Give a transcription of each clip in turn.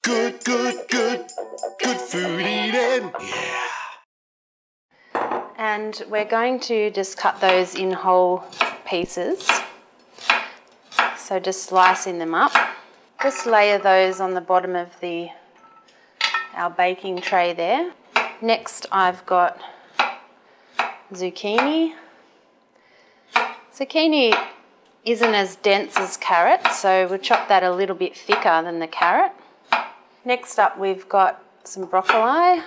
Good food eating. Yeah. And we're going to just cut those in whole pieces. So just slicing them up. Just layer those on the bottom of our baking tray there. Next I've got zucchini. Zucchini isn't as dense as carrot, so we'll chop that a little bit thicker than the carrot. Next up we've got some broccoli.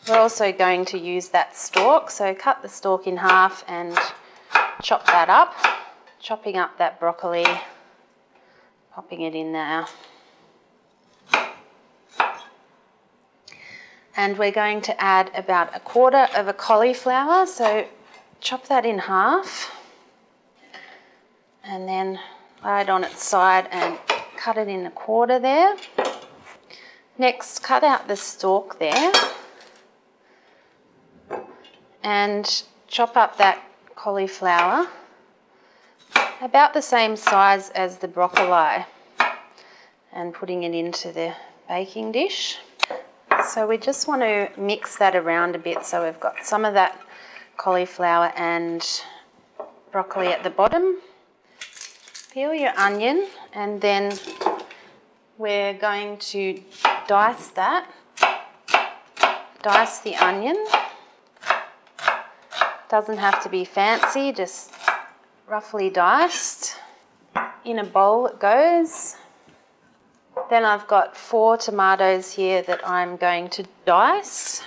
We're also going to use that stalk, so cut the stalk in half and chop that up. Chopping up that broccoli, popping it in there. And we're going to add about 1/4 of a cauliflower, so chop that in half and then lay it on its side and cut it in 1/4 there. Next, cut out the stalk there and chop up that cauliflower about the same size as the broccoli and putting it into the baking dish. So we just want to mix that around a bit so we've got some of that cauliflower and broccoli at the bottom. Peel your onion and then we're going to dice that. Dice the onion. Doesn't have to be fancy, just roughly diced. In a bowl it goes. Then I've got 4 tomatoes here that I'm going to dice.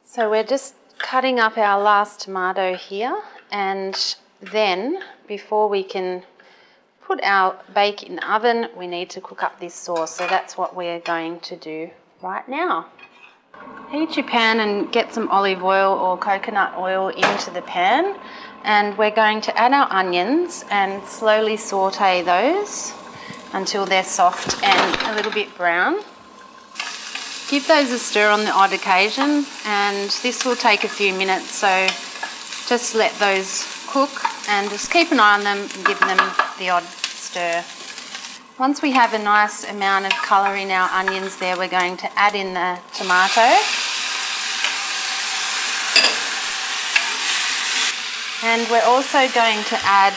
So we're just cutting up our last tomato here, and then before we can put our bake in the oven, we need to cook up this sauce. So that's what we're going to do right now. Heat your pan and get some olive oil or coconut oil into the pan, and we're going to add our onions and slowly saute those until they're soft and a little bit brown. Give those a stir on the odd occasion, and this will take a few minutes, so just let those cook and just keep an eye on them and give them the odd stir. Once we have a nice amount of colour in our onions there, we're going to add in the tomato. And we're also going to add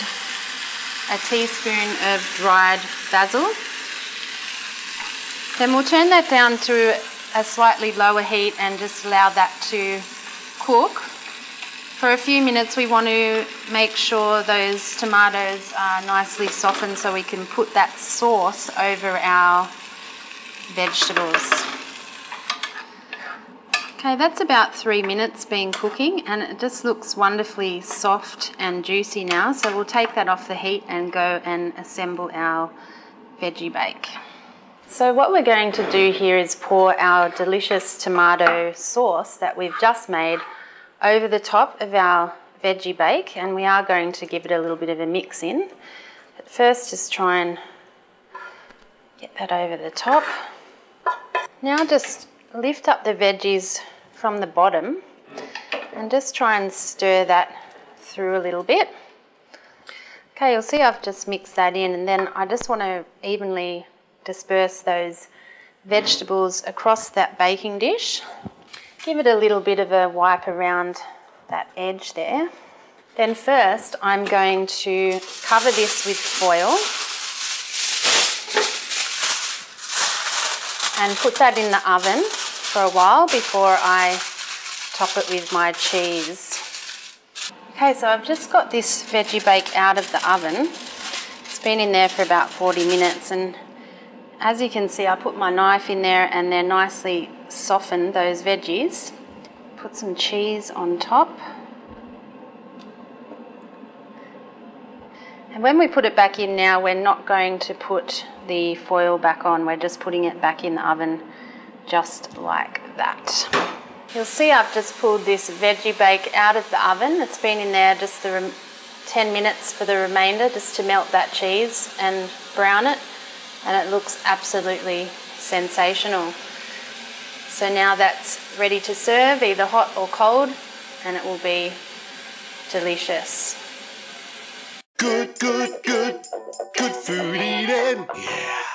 a teaspoon of dried basil. Then we'll turn that down to a slightly lower heat and just allow that to cook. For a few minutes we want to make sure those tomatoes are nicely softened so we can put that sauce over our vegetables. Okay, that's about 3 minutes been cooking and it just looks wonderfully soft and juicy now, so we'll take that off the heat and go and assemble our veggie bake. So what we're going to do here is pour our delicious tomato sauce that we've just made over the top of our veggie bake, and we are going to give it a little bit of a mix in. But first just try and get that over the top. Now just lift up the veggies from the bottom and just try and stir that through a little bit. Okay, you'll see I've just mixed that in, and then I just want to evenly disperse those vegetables across that baking dish. Give it a little bit of a wipe around that edge there. Then first I'm going to cover this with foil and put that in the oven for a while before I top it with my cheese. Okay, so I've just got this veggie bake out of the oven. It's been in there for about 40 minutes, and as you can see I put my knife in there and they're nicely softened, those veggies. Put some cheese on top. And when we put it back in now, we're not going to put the foil back on, we're just putting it back in the oven just like that. You'll see I've just pulled this veggie bake out of the oven. It's been in there just 10 minutes for the remainder, just to melt that cheese and brown it. and it looks absolutely sensational. So now that's ready to serve, either hot or cold, and it will be delicious. Good, good, good, good food eating. Yeah.